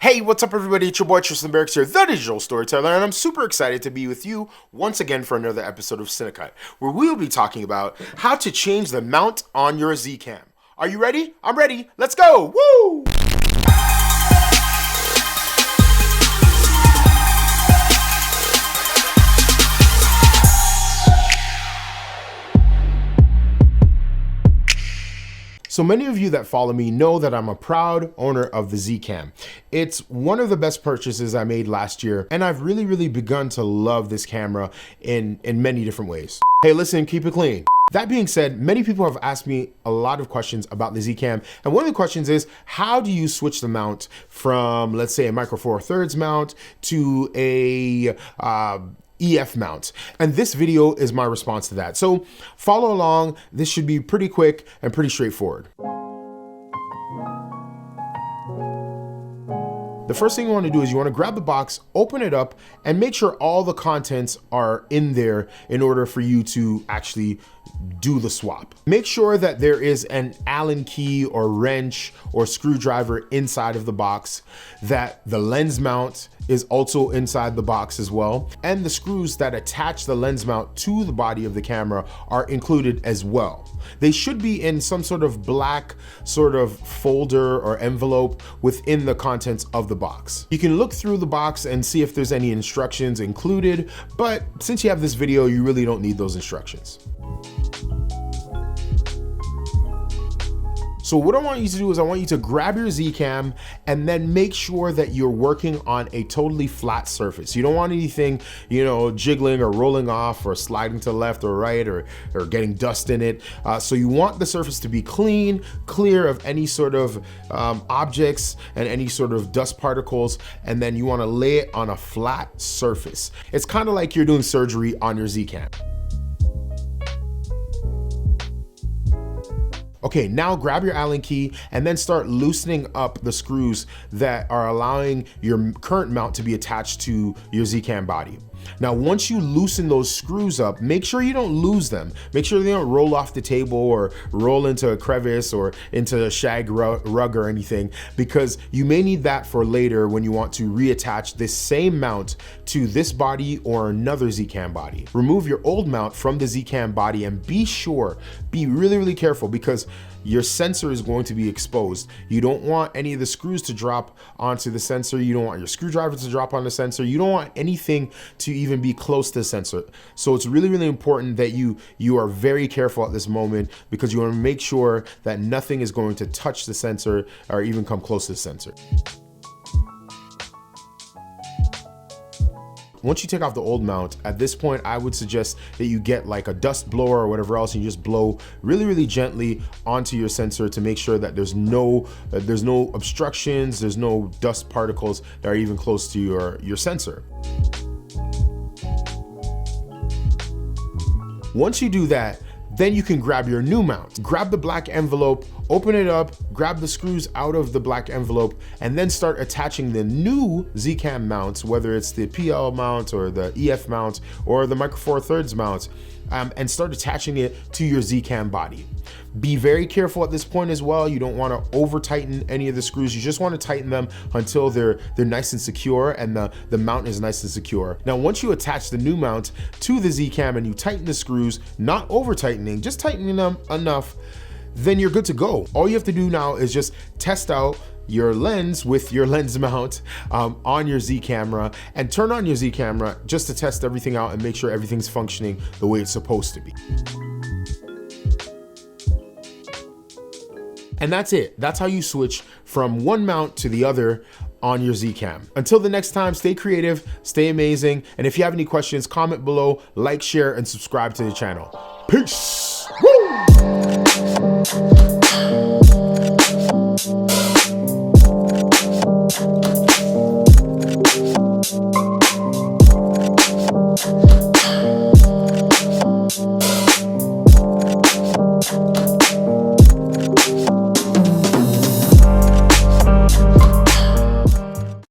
Hey, what's up everybody? It's your boy Tristan Barrocks here, the digital storyteller, and I'm super excited to be with you once again for another episode of Cinecut, where we'll be talking about how to change the mount on your Z-Cam. Are you ready? I'm ready. Let's go! Woo! So many of you that follow me know that I'm a proud owner of the Z-Cam. It's one of the best purchases I made last year, and I've really begun to love this camera in many different ways. Hey, listen, keep it clean. That being said, many people have asked me a lot of questions about the Z-Cam, and one of the questions is, how do you switch the mount from, let's say, a Micro Four Thirds mount to a EF mount? And this video is my response to that. So follow along. This should be pretty quick and pretty straightforward. The first thing you want to do is you want to grab the box, open it up, and make sure all the contents are in there in order for you to actually do the swap. Make sure that there is an Allen key or wrench or screwdriver inside of the box, that the lens mount is also inside the box as well, and the screws that attach the lens mount to the body of the camera are included as well. They should be in some sort of black sort of folder or envelope within the contents of the box. You can look through the box and see if there's any instructions included, but since you have this video, you really don't need those instructions. So what I want you to do is I want you to grab your Z-Cam and then make sure that you're working on a totally flat surface. You don't want anything, jiggling or rolling off or sliding to the left or right or getting dust in it. So you want the surface to be clean, clear of any sort of objects and any sort of dust particles, and then you want to lay it on a flat surface. It's kind of like you're doing surgery on your Z-Cam. Okay, now grab your Allen key and then start loosening up the screws that are allowing your current mount to be attached to your Z-Cam body. Now, once you loosen those screws up, make sure you don't lose them. Make sure they don't roll off the table or roll into a crevice or into a shag rug or anything, because you may need that for later when you want to reattach this same mount to this body or another Z-Cam body. Remove your old mount from the Z-Cam body and be really careful, because your sensor is going to be exposed. You don't want any of the screws to drop onto the sensor. You don't want your screwdriver to drop on the sensor. You don't want anything to even be close to the sensor. So it's really important that you are very careful at this moment, because you want to make sure that nothing is going to touch the sensor or even come close to the sensor. Once you take off the old mount, at this point, I would suggest that you get like a dust blower or whatever else, and you just blow really gently onto your sensor to make sure that there's no obstructions, there's no dust particles that are even close to your sensor. Once you do that, then you can grab your new mount. Grab the black envelope, open it up, grab the screws out of the black envelope, and then start attaching the new Z-Cam mounts, whether it's the PL mount or the EF mount or the Micro Four Thirds mount, and start attaching it to your Z-Cam body. Be very careful at this point as well. You don't want to over tighten any of the screws. You just want to tighten them until they're nice and secure and the mount is nice and secure. Now, once you attach the new mount to the Z-Cam and you tighten the screws, not over tightening, just tightening them enough, then you're good to go. All you have to do now is just test out your lens with your lens mount on your Z camera, and turn on your Z camera just to test everything out and make sure everything's functioning the way it's supposed to be. And that's it. That's how you switch from one mount to the other on your Z-Cam. Until the next time, stay creative, stay amazing, and if you have any questions, comment below, like, share, and subscribe to the channel. Peace! Woo!